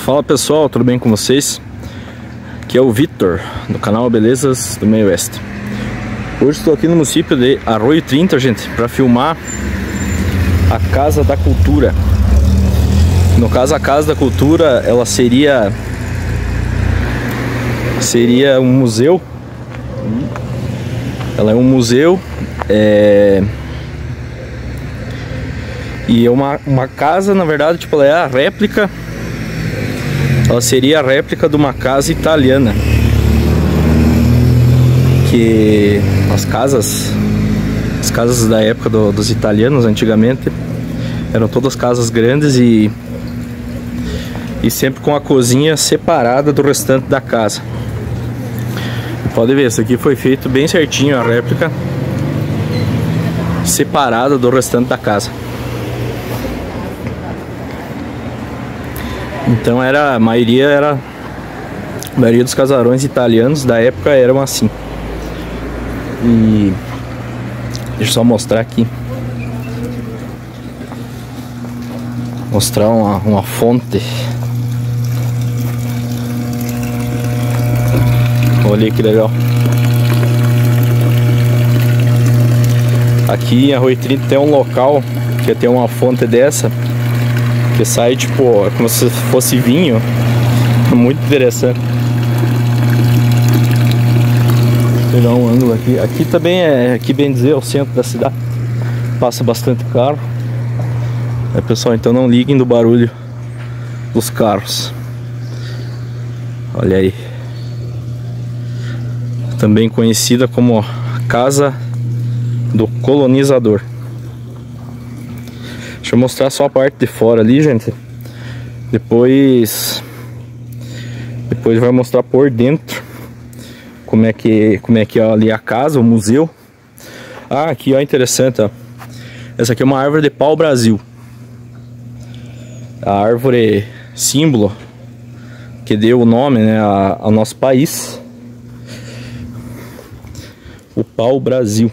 Fala pessoal, tudo bem com vocês? Aqui é o Vitor, do canal Belezas do Meio Oeste. Hoje estou aqui no município de Arroio 30, gente, para filmar a Casa da Cultura. No caso, a Casa da Cultura, ela seria um museu. Ela é um museu, e é uma casa, na verdade, tipo, ela é a réplica. Ela seria a réplica de uma casa italiana, que as casas da época dos italianos antigamente eram todas casas grandes e sempre com a cozinha separada do restante da casa. Pode ver, isso aqui foi feito bem certinho, a réplica separada do restante da casa. Então a maioria dos casarões italianos da época eram assim. E deixa eu só mostrar aqui. Mostrar uma fonte. Olha que legal. Aqui em Arroio 30 tem um local que tem uma fonte dessa, que sai tipo, é como se fosse vinho. Muito interessante. Vou pegar um ângulo aqui. Aqui também aqui bem dizer, é o centro da cidade. Passa bastante carro. Pessoal, então não liguem do barulho dos carros. Olha aí. Também conhecida como Casa do Colonizador. Deixa eu mostrar só a parte de fora ali, gente. Depois vai mostrar por dentro como é que é ali a casa, o museu. Ah, aqui ó, interessante, ó. Essa aqui é uma árvore de pau-brasil. A árvore símbolo que deu o nome, né, ao nosso país. O pau-brasil.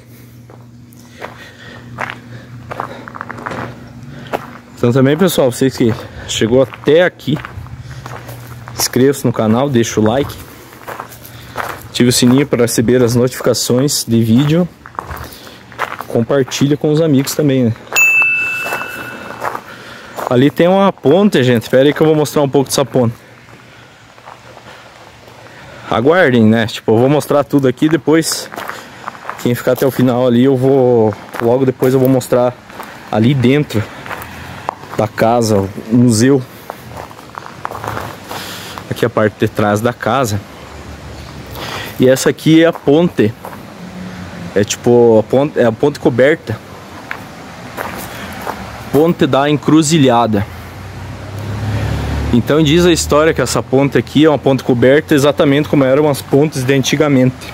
Então também, pessoal, vocês que chegou até aqui, inscreva-se no canal, deixa o like, ative o sininho para receber as notificações de vídeo, compartilha com os amigos também, né? Ali tem uma ponte, gente. Espera aí que eu vou mostrar um pouco dessa ponte. Aguardem, né? Tipo, eu vou mostrar tudo aqui, depois quem ficar até o final ali, logo depois eu vou mostrar ali dentro da casa, o museu. Aqui a parte de trás da casa. E essa aqui é a ponte. É tipo a ponte coberta. Ponte da Encruzilhada. Então diz a história que essa ponte aqui é uma ponte coberta exatamente como eram as pontes de antigamente.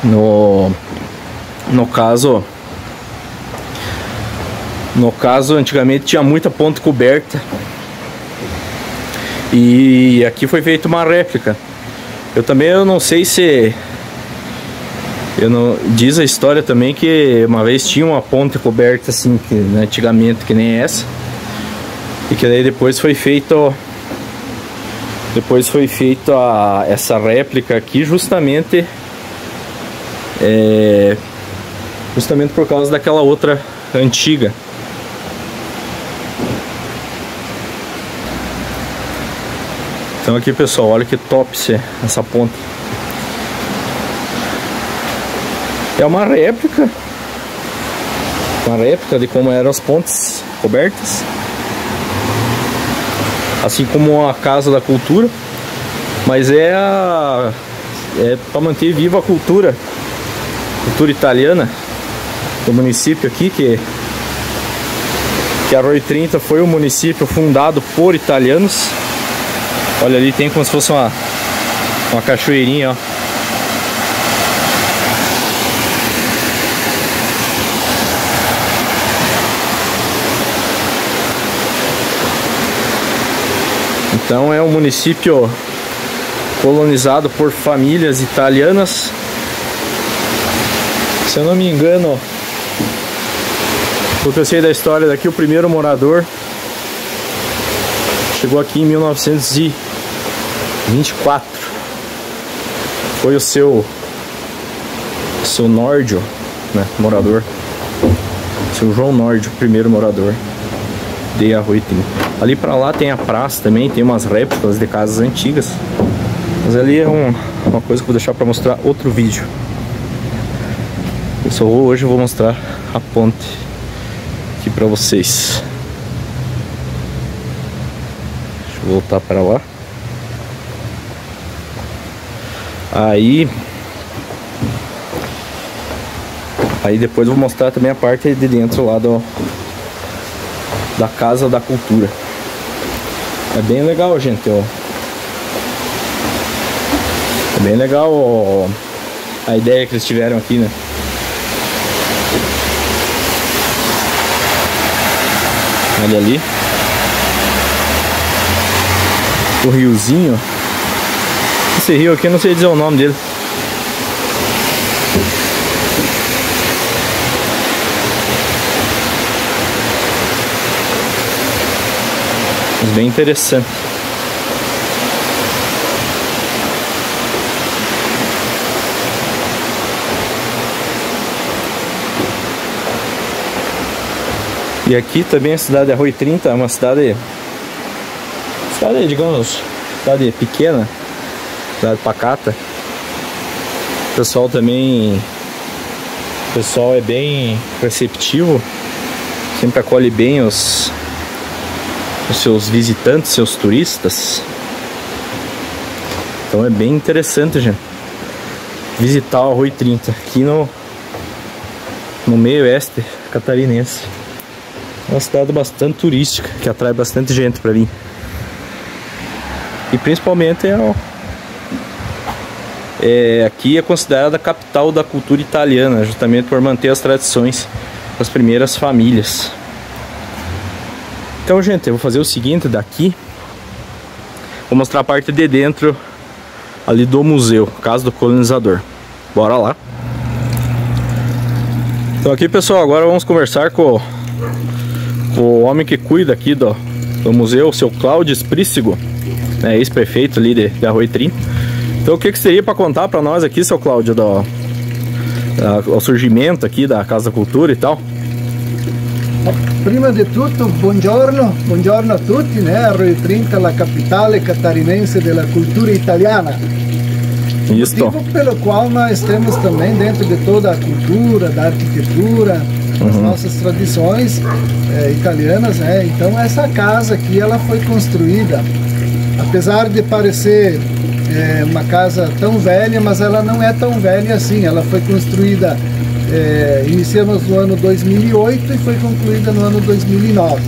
No caso, antigamente tinha muita ponte coberta. E aqui foi feita uma réplica. Eu não sei se... diz a história também que uma vez tinha uma ponte coberta assim, que, né, antigamente, que nem essa. E que daí depois foi feito essa réplica aqui justamente por causa daquela outra antiga. Então aqui, pessoal, olha que top essa ponte. É uma réplica de como eram as pontes cobertas, assim como a Casa da Cultura, mas é para manter viva a cultura italiana do município aqui, que Arroio 30 foi um município fundado por italianos. Olha, ali tem como se fosse uma cachoeirinha, ó. Então é um município colonizado por famílias italianas. Se eu não me engano, porque eu sei da história daqui, o primeiro morador chegou aqui em 1924. Foi o seu Nórdio, né, morador. Seu João Nórdio, primeiro morador de Arroio 30. Ali pra lá tem a praça também, tem umas réplicas de casas antigas. Mas ali é uma coisa que eu vou deixar pra mostrar outro vídeo. Hoje eu vou mostrar a ponte aqui pra vocês. Deixa eu voltar pra lá. Aí depois eu vou mostrar também a parte de dentro lá da Casa da Cultura. É bem legal, gente, ó. É bem legal, ó, a ideia que eles tiveram aqui, né? Olha ali o riozinho. Esse rio aqui eu não sei dizer o nome dele. Mas bem interessante. E aqui também a cidade de Arroio 30 é uma cidade, digamos, cidade pequena, cidade pacata. O pessoal é bem receptivo, sempre acolhe bem os seus visitantes, seus turistas. Então é bem interessante, gente, visitar o Arroio 30 aqui no meio oeste catarinense. É uma cidade bastante turística, que atrai bastante gente para vir. E principalmente aqui é considerada a capital da cultura italiana, justamente por manter as tradições das primeiras famílias. Então, gente, eu vou fazer o seguinte daqui. Vou mostrar a parte de dentro ali do museu, Casa do Colonizador. Bora lá. Então aqui, pessoal, agora vamos conversar com o homem que cuida aqui do museu, o seu Cláudio Esprícigo, né, ex-prefeito ali de Arroio 30. Então o que seria para contar para nós aqui, seu Cláudio, o surgimento aqui da Casa da Cultura e tal? Prima di tutto, buongiorno a tutti, né? Arroio 30 è la capitale catarinense della cultura italiana. Isso. Motivo pelo qual nós temos também, dentro de toda a cultura, da arquitetura, as nossas tradições italianas, né? Então essa casa aqui, ela foi construída, apesar de parecer uma casa tão velha, mas ela não é tão velha assim. Ela foi construída, iniciamos no ano 2008 e foi concluída no ano 2009.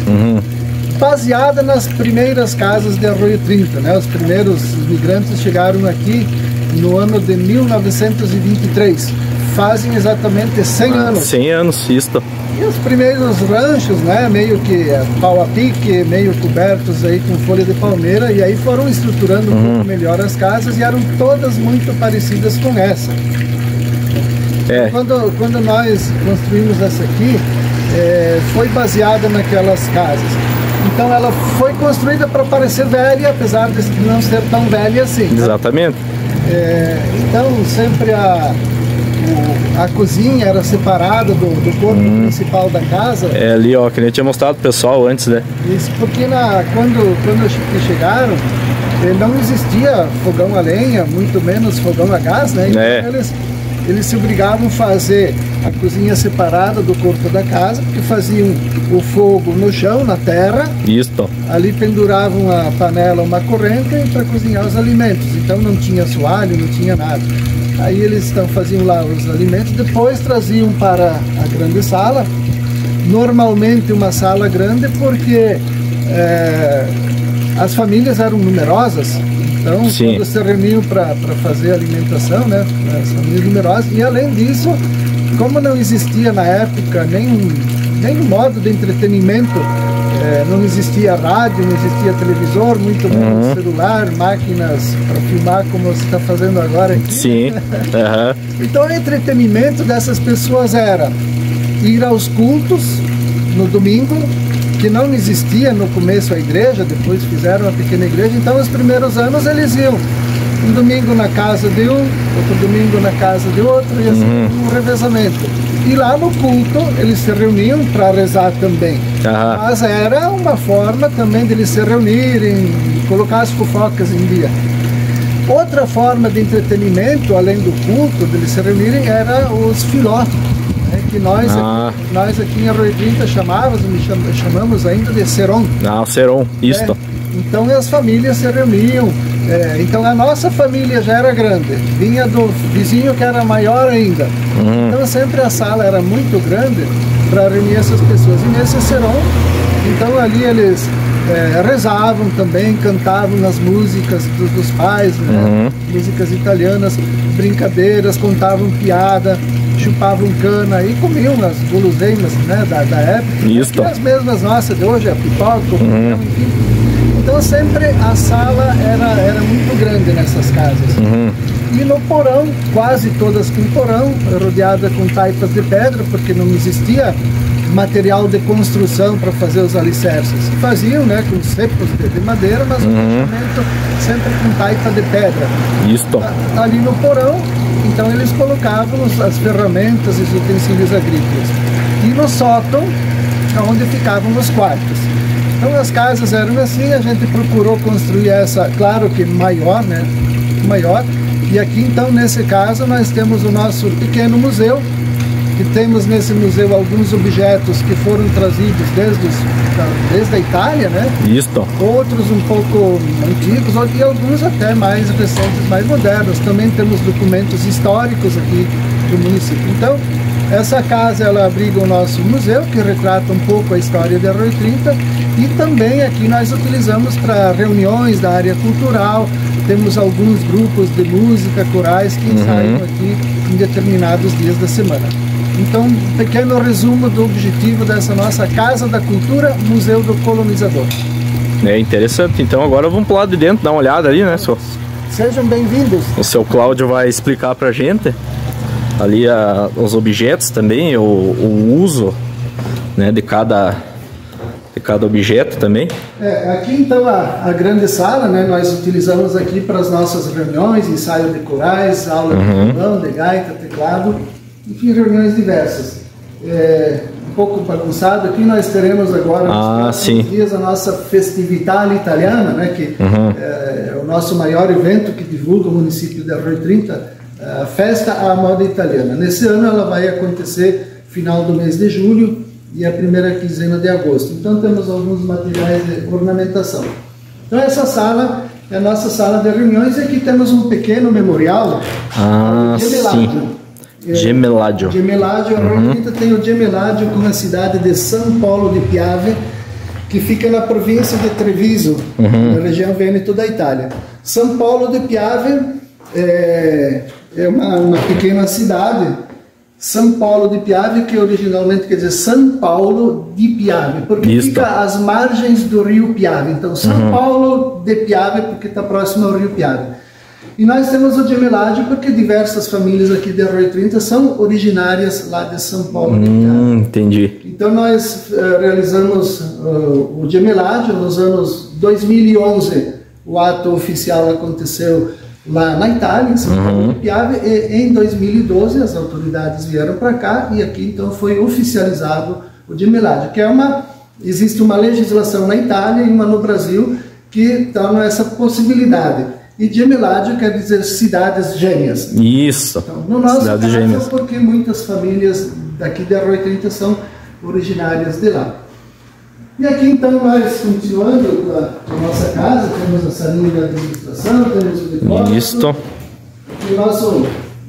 Baseada nas primeiras casas de Arroio 30, né? Os primeiros imigrantes chegaram aqui no ano de 1923. Fazem exatamente 100 anos. 100 anos, isso. E os primeiros ranchos, né, meio que pau a pique, meio cobertos aí com folha de palmeira, e aí foram estruturando um pouco melhor as casas e eram todas muito parecidas com essa. Quando nós construímos essa aqui, foi baseada naquelas casas. Então ela foi construída para parecer velha, apesar de não ser tão velha assim. Exatamente. Então sempre a cozinha era separada do corpo principal da casa. É ali, ó, que nem eu tinha mostrado pro pessoal antes, né? Isso, porque quando chegaram, não existia fogão a lenha, muito menos fogão a gás, né? Então eles se obrigavam a fazer a cozinha separada do corpo da casa, porque faziam o fogo no chão, na terra. Isso. Ali penduravam a panela, uma corrente para cozinhar os alimentos. Então não tinha assoalho, não tinha nada. Aí eles faziam lá os alimentos, depois traziam para a grande sala. Normalmente uma sala grande, porque as famílias eram numerosas. Então, quando se reuniam para fazer alimentação, né, as famílias numerosas. E além disso, como não existia na época nenhum modo de entretenimento, não existia rádio, não existia televisor, muito menos celular, máquinas para filmar como você está fazendo agora aqui. Sim. Então o entretenimento dessas pessoas era ir aos cultos no domingo, que não existia no começo a igreja, depois fizeram uma pequena igreja, então os primeiros anos eles iam um domingo na casa de um, outro domingo na casa de outro, e assim, um revezamento. E lá no culto eles se reuniam para rezar também. Mas era uma forma também de eles se reunirem, colocar as fofocas em dia. Outra forma de entretenimento, além do culto, de eles se reunirem, era os filó, né, que nós aqui em Arroio 30 chamamos ainda de seron. O seron, isto. Então as famílias se reuniam. Então a nossa família já era grande, vinha do vizinho que era maior ainda. Então sempre a sala era muito grande para reunir essas pessoas. E nesse serão, então ali eles rezavam também, cantavam as músicas dos pais, né? Músicas italianas, brincadeiras, contavam piada, chupavam cana e comiam as guloseimas, né, da época. Isso. As mesmas nossas de hoje, a pipoca, enfim. Então sempre a sala era muito grande nessas casas. E no porão, quase todas com porão, rodeada com taipas de pedra, porque não existia material de construção para fazer os alicerces. Faziam, né, com cepos de madeira, mas o fechamento sempre com taipa de pedra. Isso. Ali no porão, então eles colocavam as ferramentas e os utensílios agrícolas. E no sótão, onde ficavam os quartos. Então as casas eram assim, a gente procurou construir essa, claro que maior, né? Maior. E aqui então, nesse caso, nós temos o nosso pequeno museu, que temos nesse museu alguns objetos que foram trazidos desde a Itália, né? Isto. Outros um pouco antigos e alguns até mais recentes, mais modernos. Também temos documentos históricos aqui do município. Então, essa casa ela abriga o nosso museu, que retrata um pouco a história de Arroio 30, e também aqui nós utilizamos para reuniões da área cultural. Temos alguns grupos de música, corais que ensaiam aqui em determinados dias da semana. Então, um pequeno resumo do objetivo dessa nossa Casa da Cultura, Museu do Colonizador. É interessante. Então agora vamos pro lado de dentro, dar uma olhada ali, né, senhor? Sejam bem-vindos. O seu Cláudio vai explicar pra gente ali os objetos também, o uso, né, de cada objeto também. Aqui então a grande sala, né, nós utilizamos aqui para as nossas reuniões, ensaio de corais, aula de violão, de gaita, teclado, enfim, reuniões diversas. Um pouco bagunçado, aqui nós teremos agora nos dias a nossa Festività Italiana, né, que é o nosso maior evento que divulga o município de Arroio 30, a festa à moda italiana. Nesse ano ela vai acontecer final do mês de julho e a primeira quinzena de agosto. Então temos alguns materiais de ornamentação. Então essa sala é a nossa sala de reuniões e aqui temos um pequeno memorial. Gemellaggio. Gemellaggio, Arroio 30 tem o Gemellaggio com a cidade de São Paulo de Piave, que fica na província de Treviso, na região Vêneto da Itália. São Paulo de Piave é uma pequena cidade. São Paulo de Piave, que originalmente quer dizer São Paulo de Piave, porque fica às margens do rio Piave. Então, São Paulo de Piave, porque está próximo ao rio Piave. E nós temos o Gemellaggio, porque diversas famílias aqui de Arroio 30 são originárias lá de São Paulo de Piave. Entendi. Então, nós realizamos o Gemellaggio nos anos 2011. O ato oficial aconteceu lá na Itália, em São Paulo de Piave, e em 2012 as autoridades vieram para cá e aqui então foi oficializado o Gemellaggio, que existe uma legislação na Itália e uma no Brasil que torna essa possibilidade. E Gemellaggio quer dizer cidades gêmeas. Isso, então, no nosso cidades caso, gêmeas. Porque muitas famílias daqui de Arroio 30 são originárias de lá. E aqui então nós, continuando com a nossa casa, temos a salinha de administração, temos o depósito.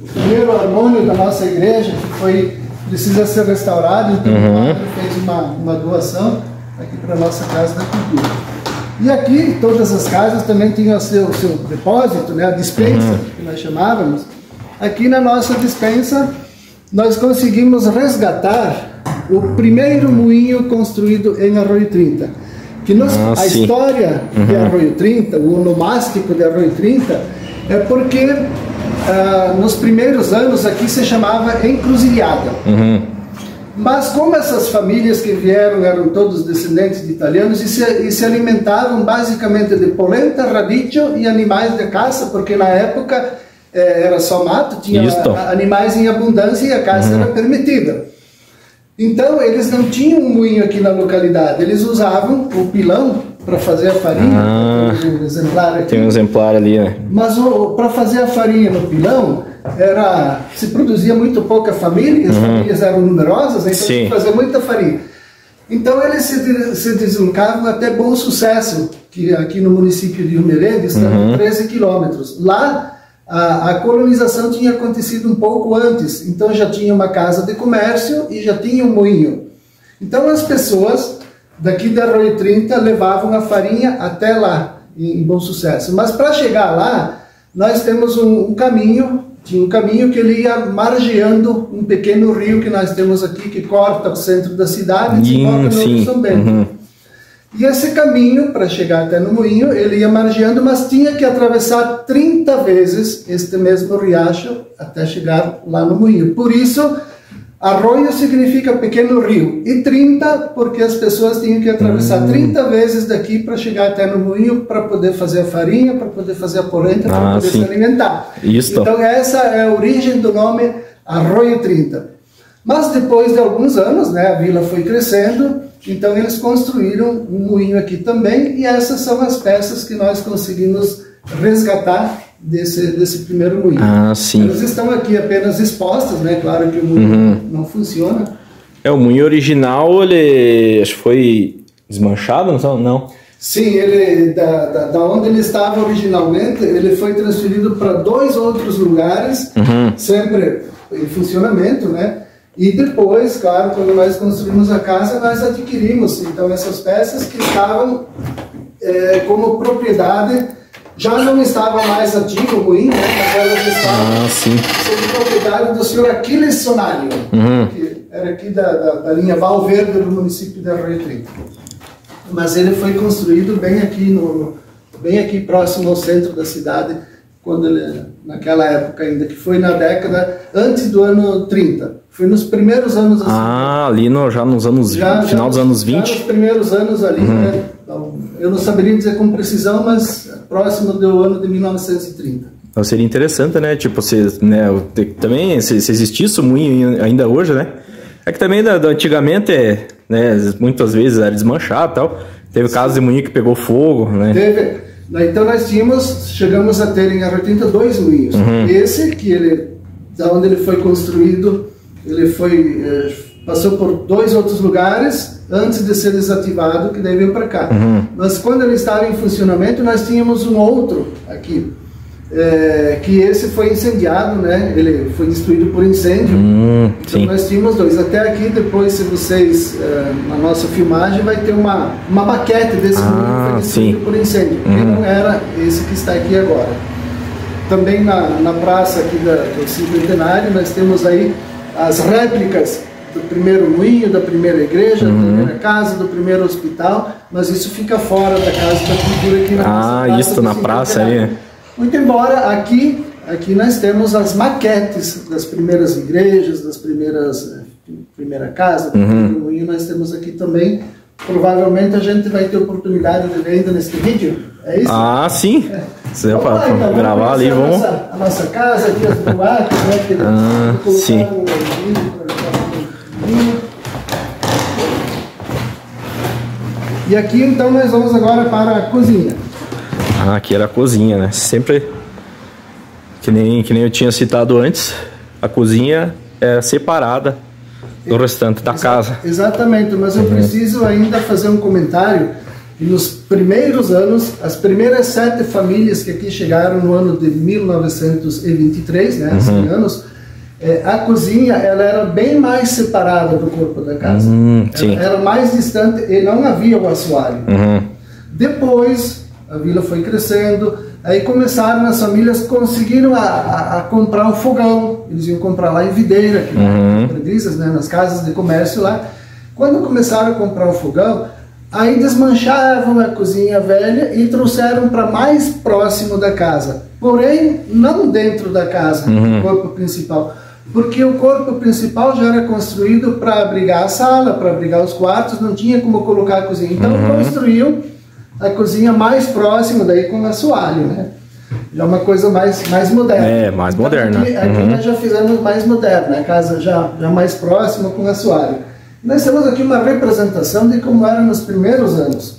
O primeiro harmônio da nossa igreja, que precisa ser restaurado, então o padre fez uma doação aqui para a nossa Casa da Cultura. E aqui, todas as casas também tinham o seu depósito, né, a dispensa, que nós chamávamos. Aqui na nossa dispensa, nós conseguimos resgatar o primeiro moinho construído em Arroio 30. A história de Arroio 30, o onomástico de Arroio 30, é porque nos primeiros anos aqui se chamava Encruzilhada. Mas como essas famílias que vieram eram todos descendentes de italianos e se alimentavam basicamente de polenta, radicchio e animais de caça, porque na época era só mato, tinha animais em abundância e a caça era permitida. Então eles não tinham um moinho aqui na localidade, eles usavam o pilão para fazer a farinha. Tem um exemplar aqui. Tem um exemplar ali, né? Mas para fazer a farinha no pilão, se produzia muito pouca família, as famílias eram numerosas, então tinha que fazer muita farinha. Então eles se deslocavam até Bom Sucesso, que aqui no município de Umerende está a 13 quilômetros. Lá a colonização tinha acontecido um pouco antes, então já tinha uma casa de comércio e já tinha um moinho. Então as pessoas daqui da Arroio 30 levavam a farinha até lá, em Bom Sucesso. Mas para chegar lá, nós temos um caminho, tinha um caminho que ele ia margeando um pequeno rio que nós temos aqui, que corta o centro da cidade e desemboca no Rio São Bento. E esse caminho, para chegar até no moinho, ele ia margeando, mas tinha que atravessar 30 vezes este mesmo riacho até chegar lá no moinho. Por isso, arroio significa pequeno rio, e 30 porque as pessoas tinham que atravessar 30 vezes daqui para chegar até no moinho, para poder fazer a farinha, para poder fazer a polenta, para poder se alimentar. Então essa é a origem do nome Arroio 30. Mas depois de alguns anos, né, a vila foi crescendo, então eles construíram um moinho aqui também, e essas são as peças que nós conseguimos resgatar desse primeiro moinho. Elas estão aqui apenas expostas, né? Claro que o moinho não funciona. O moinho original, ele acho que foi desmanchado, não? Sim, ele da onde ele estava originalmente, ele foi transferido para 2 outros lugares, sempre em funcionamento, né? E depois, claro, quando nós construímos a casa, nós adquirimos então essas peças que estavam como propriedade. Já não estava mais ativo o moinho, né? Mas elas estavam sob propriedade do senhor Aquiles Sonario, que era aqui da linha Valverde do município de Arroio 30. Mas ele foi construído bem aqui próximo ao centro da cidade, quando naquela época ainda, que foi na década antes do ano 30. Foi nos primeiros anos ali já nos anos final dos anos 20. Já nos primeiros anos ali, né? Então, eu não saberia dizer com precisão, mas próximo do ano de 1930. Então seria interessante, né? Tipo, também se existisse o moinho ainda hoje, né? É que também antigamente, né, muitas vezes era desmanchado e tal. Teve casos de moinho que pegou fogo, né? Teve. Então nós chegamos a ter em Arroio 30 2 moinhos. Esse, da onde ele foi construído, ele passou por 2 outros lugares antes de ser desativado, que daí veio para cá. Mas quando ele estava em funcionamento, nós tínhamos um outro aqui, que esse foi incendiado, né? Ele foi destruído por incêndio. Então nós tínhamos 2. Até aqui, depois, se vocês, na nossa filmagem, vai ter uma maquete desse que foi destruído por incêndio, que não era esse que está aqui agora. Também na praça aqui do Cinquentenário, nós temos aí as réplicas do primeiro moinho, da primeira igreja, da primeira casa, do primeiro hospital, mas isso fica fora da Casa da Cultura aqui na praça. Isso na praça aí. Muito embora aqui nós temos as maquetes das primeiras igrejas, das primeira casa, do primeiro moinho, nós temos aqui também. Provavelmente a gente vai ter oportunidade de ver ainda neste vídeo. É isso? Sim. Se der para gravar ali, vamos. A nossa casa aqui, as boates, né? Sim. E aqui então nós vamos agora para a cozinha. Aqui era a cozinha, né? Sempre, que nem eu tinha citado antes, a cozinha é separada do restante da casa. Exatamente, mas eu preciso ainda fazer um comentário. E nos primeiros anos, as primeiras 7 famílias que aqui chegaram no ano de 1923, né, 100 anos, a cozinha ela era bem mais separada do corpo da casa. Era mais distante e não havia o assoalho. Depois, a vila foi crescendo, aí começaram, as famílias conseguiram a comprar um fogão. Eles iam comprar lá em Videira, aqui né, nas casas de comércio lá. Quando começaram a comprar o fogão, aí desmanchavam a cozinha velha e trouxeram para mais próximo da casa. Porém, não dentro da casa, no corpo principal. porque o corpo principal já era construído para abrigar a sala, para abrigar os quartos, não tinha como colocar a cozinha. Então construiu a cozinha mais próxima, daí com assoalho, né? Já uma coisa mais moderna. É, mais moderna. Aqui nós já fizemos mais moderna, a casa já mais próxima com assoalho. Nós temos aqui uma representação de como era nos primeiros anos.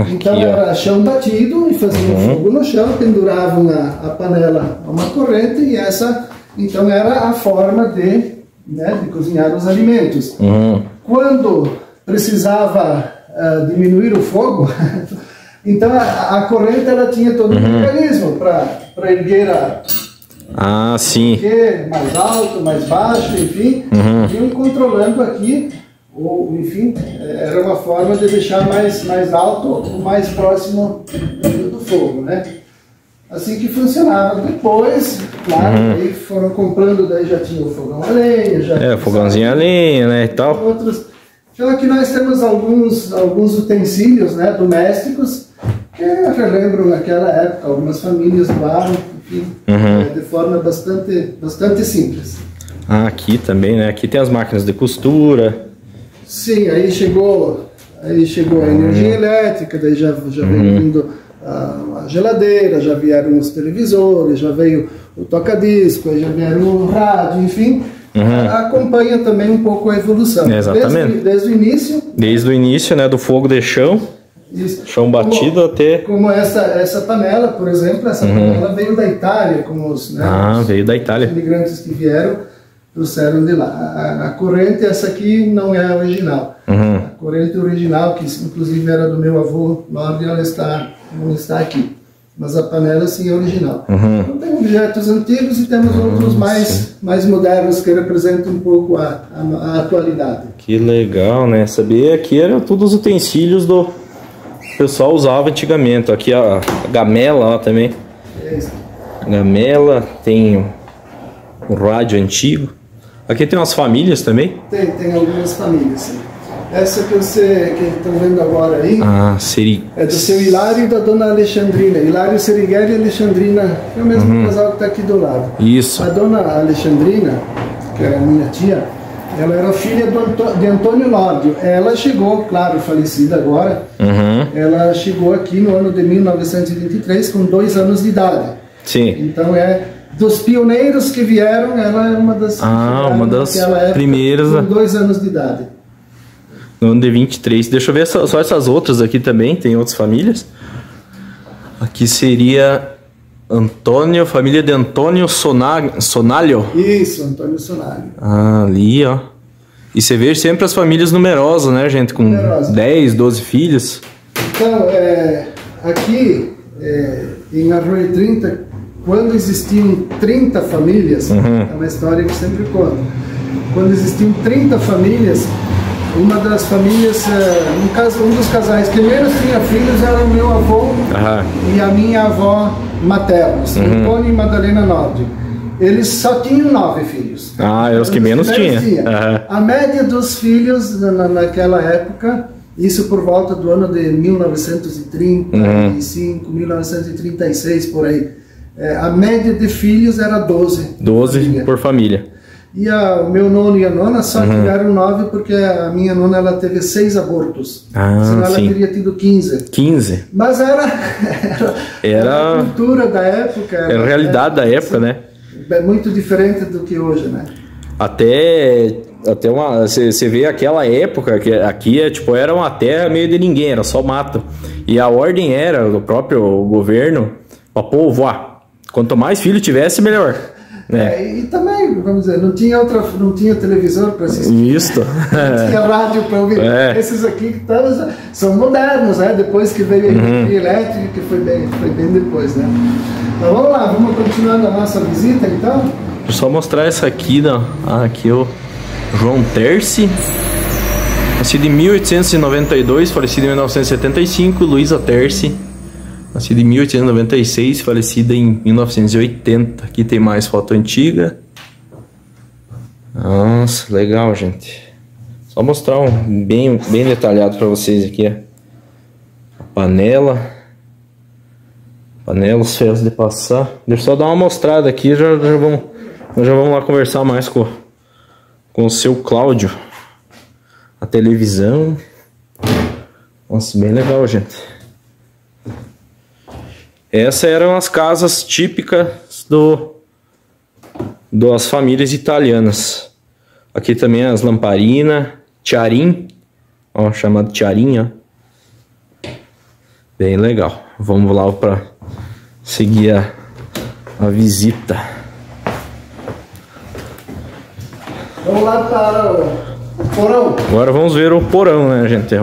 Então aqui, era chão batido e faziam fogo no chão, penduravam a panela a uma corrente e essa então era a forma de cozinhar os alimentos. Quando precisava diminuir o fogo, então a corrente ela tinha todo um mecanismo para erguer sim. mais alto, mais baixo, enfim, iam controlando aqui, ou enfim, era uma forma de deixar mais alto ou mais próximo do fogo, né? Assim que funcionava. Depois, claro, aí foram comprando, daí já tinha o fogão a lenha, fogãozinho a lenha, né, e tal. Outros. Então aqui nós temos alguns utensílios, né, domésticos, que relembram naquela época, algumas famílias doaram, enfim, de forma bastante simples. Aqui também, né? Aqui tem as máquinas de costura. Sim, aí chegou a energia elétrica, daí já veio vindo a geladeira, já vieram os televisores, já veio o toca-disco, já vieram o rádio, enfim. Acompanha também um pouco a evolução. Exatamente. Desde o início. Desde o início, né, do fogo de chão. Isso. Chão batido até... Como essa panela, por exemplo, essa panela veio da Itália, como os veio da Itália. imigrantes que vieram, trouxeram de lá. A corrente, essa aqui não é a original. A corrente original, que inclusive era do meu avô Norte, ela não está aqui. Mas a panela sim é original. Então tem objetos antigos e temos outros mais modernos que representam um pouco a atualidade. Que legal, né? Sabia que eram todos os utensílios do o pessoal usava antigamente. Aqui a gamela ó, também. Gamela, tem o rádio antigo. Aqui tem umas famílias também? Tem algumas famílias, sim. Essa que estão vendo agora aí é do seu Hilário e da dona Alexandrina. Hilário Serigueri e Alexandrina, é o mesmo casal que está aqui do lado. Isso. A dona Alexandrina, que era minha tia, ela era filha de Antônio Lórdio. Ela chegou, claro, falecida agora, ela chegou aqui no ano de 1923 com 2 anos de idade. Sim. Então dos pioneiros que vieram, ela é uma das primeiras com 2 anos de idade. No ano de 23. Deixa eu ver só essas outras aqui também. Tem outras famílias. Aqui seria Antônio, família de Antônio Sonalho. Isso, Antônio Sonalho. Ali, ó. E você vê sempre as famílias numerosas, né, gente? Com 10, 12 filhos. Então, aqui em Arroio 30, quando existiam 30 famílias, é uma história que sempre conto. Quando existiam 30 famílias, uma das famílias, um dos casais que menos tinha filhos era o meu avô e a minha avó materna, Antônio e Madalena Norte. Eles só tinham 9 filhos. É os que menos tinha. A média dos filhos naquela época, isso por volta do ano de 1935, 1936, por aí. A média de filhos era 12. 12 por família. E o meu nono e a nona só tiveram 9 porque a minha nona ela teve 6 abortos. Senão ela teria tido 15. 15. Mas era a cultura da época. Era a realidade da época, né? É muito diferente do que hoje, né? Até você vê aquela época que aqui era uma terra meio de ninguém, era só mato. E a ordem era do próprio governo para povo, quanto mais filho tivesse, melhor. E também, vamos dizer, não tinha televisor para assistir. Isso. Não tinha rádio para ouvir. Esses aqui que são modernos, né? Depois que veio a energia elétrica, que foi bem depois, né? Então vamos lá, vamos continuando a nossa visita então. Deixa eu só mostrar essa aqui, aqui o João Terci, nascido em 1892, falecido em 1975, Luísa Terci, nascida em 1896, falecida em 1980. Aqui tem mais foto antiga. Nossa, legal, gente. Só mostrar bem detalhado para vocês aqui. A panela, os ferros de passar. Deixa eu só dar uma mostrada aqui, já vamos Nós já vamos lá conversar mais com o seu Cláudio. A televisão. Nossa, bem legal, gente. Essas eram as casas típicas das famílias italianas. Aqui também as lamparinas, tiarim, ó, chamado tiarim, ó. Bem legal. Vamos lá para seguir a visita. Vamos lá para o porão. Agora vamos ver o porão, né, gente?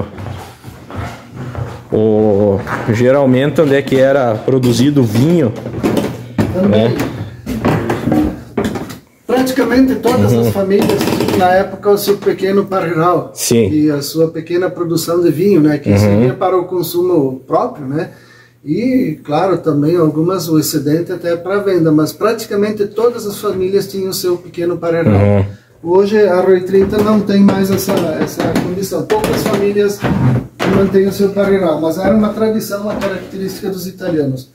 Geralmente onde é que era produzido vinho, também. Né? Praticamente todas as famílias tinham na época o seu pequeno parreiral. Sim. E a sua pequena produção de vinho, né, que seria para o consumo próprio, né? E, claro, também algumas o excedente até para venda, mas praticamente todas as famílias tinham o seu pequeno parreiral. Hoje a Arroio 30 não tem mais essa condição. Poucas famílias mantêm o seu parreiral, mas era uma tradição, uma característica dos italianos.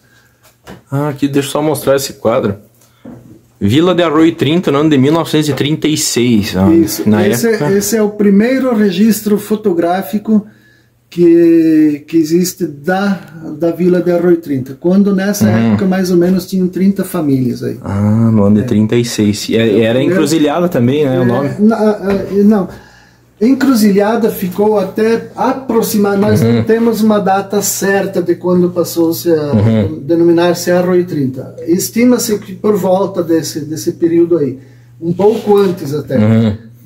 Ah, aqui deixa eu só mostrar esse quadro. Vila de Arroio 30, no ano de 1936. Isso, esse é o primeiro registro fotográfico que existe da Vila de Arroio 30. Quando nessa época mais ou menos tinham 30 famílias aí. Ah, no ano de 36. Era Encruzilhada também, né, o nome? Não. Encruzilhada ficou até aproximar. Nós não temos uma data certa de quando passou-se a denominar-se Arroio 30. Estima-se que por volta desse período aí, um pouco antes até.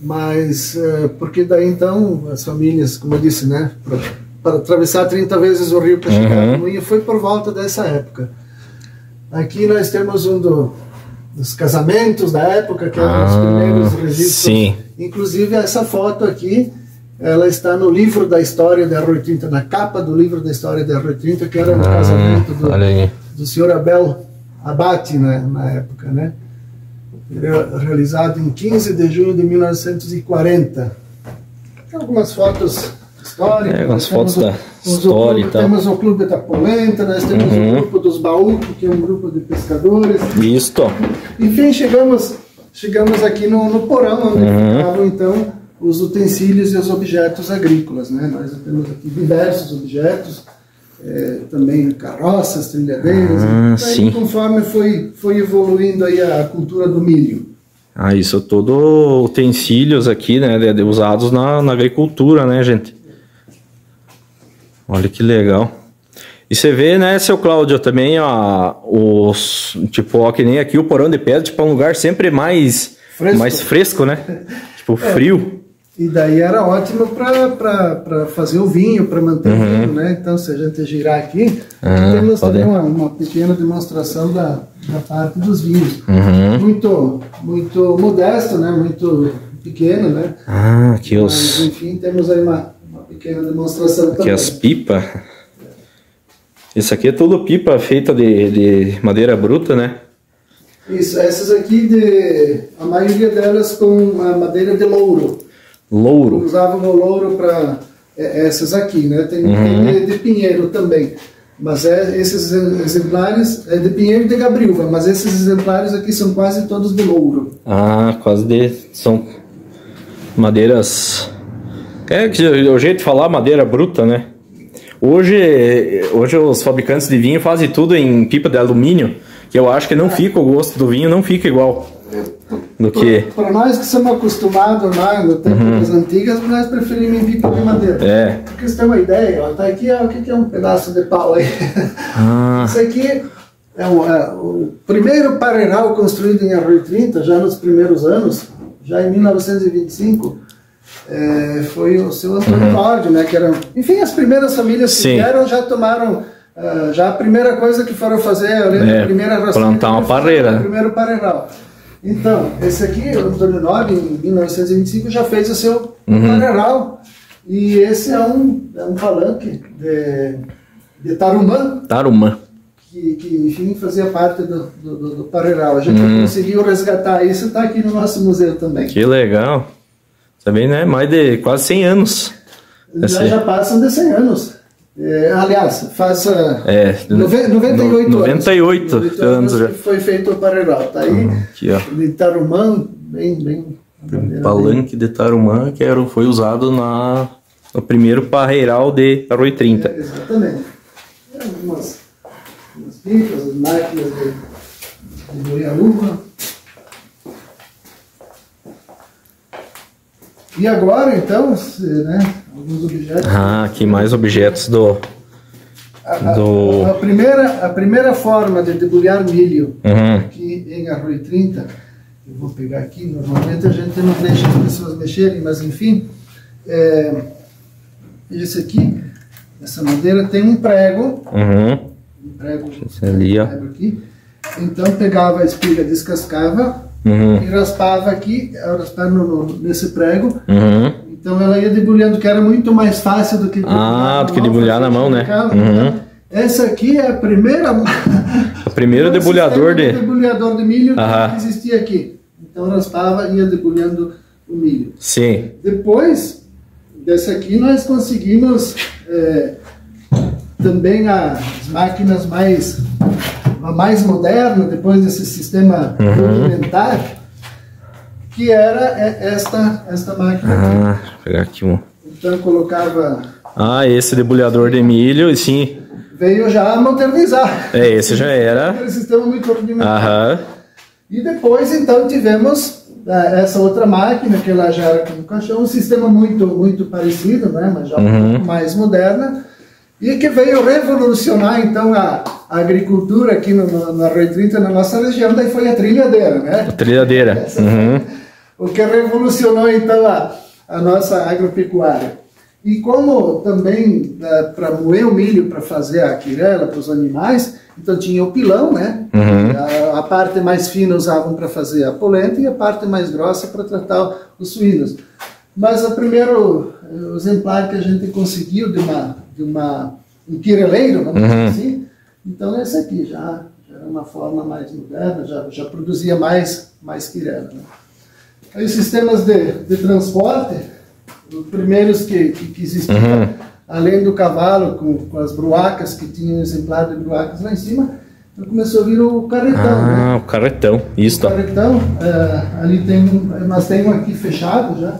Mas porque daí então as famílias, como eu disse, né, para atravessar 30 vezes o rio para chegar no Moinho, foi por volta dessa época. Aqui nós temos um dos casamentos da época, que eram os primeiros registros. Sim. Inclusive essa foto aqui, ela está no livro da história de Arroio 30, na capa do livro da história de Arroio 30, que era o casamento do senhor Abel Abate, né, na época, né? Realizado em 15 de junho de 1940. Tem algumas fotos históricas. Algumas fotos da história e tal. Temos o Clube da Polenta, nós temos o grupo dos Baú, que é um grupo de pescadores. Isto. Enfim, chegamos aqui no porão, onde ficavam então os utensílios e os objetos agrícolas, né? Nós temos aqui diversos objetos, também carroças, trilhadeiras, sim. Conforme foi evoluindo aí a cultura do milho. Isso tudo utensílios aqui, né, usados na agricultura, né, gente? Olha que legal. E você vê, né, seu Cláudio, também, ó, que nem aqui o porão de pedra, tipo, é um lugar sempre mais fresco, né? Tipo, frio. E daí era ótimo para fazer o vinho, para manter o vinho, né? Então, se a gente girar aqui, temos também uma pequena demonstração da parte dos vinhos. Muito modesto, né? Muito pequeno, né? Aqui mas, enfim, temos aí uma pequena demonstração aqui também. As pipas. Isso aqui é tudo pipa feita de madeira bruta, né? Isso, essas aqui, a maioria delas com a madeira de louro. Louro. Usavam o louro para essas aqui, né? Tem de pinheiro também. Mas esses exemplares é de pinheiro e de gabriúva, mas esses exemplares aqui são quase todos de louro. São madeiras. O jeito de falar madeira bruta, né? Hoje os fabricantes de vinho fazem tudo em pipa de alumínio, que eu acho que não fica, o gosto do vinho não fica igual. Para nós que somos acostumados lá no tempo das antigas, nós preferimos em pipa de madeira. Porque você tem uma ideia, ó, tá aqui, o que é um pedaço de pau aí? Isso aqui é o primeiro parreiral construído em Arroio 30, já nos primeiros anos, já em 1925. Foi o seu Antônio Cláudio, né? Que eram, enfim, as primeiras famílias que vieram já tomaram. Já a primeira coisa que foram fazer, a primeira plantar uma parreira. O primeiro parreiral. Então, esse aqui, o Antônio Nobre, em 1925, já fez o seu parreiral. E esse é um palanque de tarumã. Tarumã. Que enfim, fazia parte do parreiral. A gente conseguiu resgatar isso, está aqui no nosso museu também. Que legal. Também, né? Mais de quase 100 anos. Já passam de 100 anos. Aliás, faz 98 anos já. Que foi feito o Parreiró. Tá aí, aqui, ó. de Tarumã, bem Palanque de Tarumã, que foi usado no primeiro parreiral de Arroio 30. Exatamente. Algumas picas, as máquinas de moer a uva. E agora, então, né, alguns objetos. Aqui mais objetos A primeira forma de debulhar milho aqui em Arroio 30, eu vou pegar aqui, normalmente a gente não deixa as pessoas mexerem, mas enfim, esse aqui, essa madeira tem um prego, um prego ali, ó. Aqui, então pegava a espiga, descascava, e raspava aqui, nesse prego, então ela ia debulhando, que era muito mais fácil do que debulhar na mão, né? Então, essa aqui é a primeira o primeiro debulhador de milho que existia aqui. Então raspava e ia debulhando o milho. Sim. Depois dessa aqui nós conseguimos também as máquinas mais modernas, depois desse sistema rudimentar, que era esta máquina aqui. Vou pegar aqui um. Então eu colocava... esse debulhador de milho, sim. Veio já modernizar. Esse já era. Aquele sistema muito rudimentar. E depois, então, tivemos essa outra máquina, que ela já era com caixão, um sistema muito parecido, né, mas já um pouco mais moderna, e que veio revolucionar, então, a agricultura aqui no Arroio 30, na nossa região, daí foi a trilhadeira, né? A trilhadeira. O que revolucionou, então, a nossa agropecuária. E como também para moer o milho, para fazer a quirela para os animais, então tinha o pilão, né? A parte mais fina usavam para fazer a polenta e a parte mais grossa para tratar os suínos. Mas o primeiro exemplar que a gente conseguiu de um quireleiro, vamos dizer assim, então esse aqui já era uma forma mais moderna, já produzia mais quirela, né? Aí os sistemas de transporte, os primeiros que existiam, além do cavalo, com as bruacas, que tinham um exemplar de bruacas lá em cima, então começou a vir o carretão. Né? O carretão, isso. O carretão, ali nós temos aqui fechado já,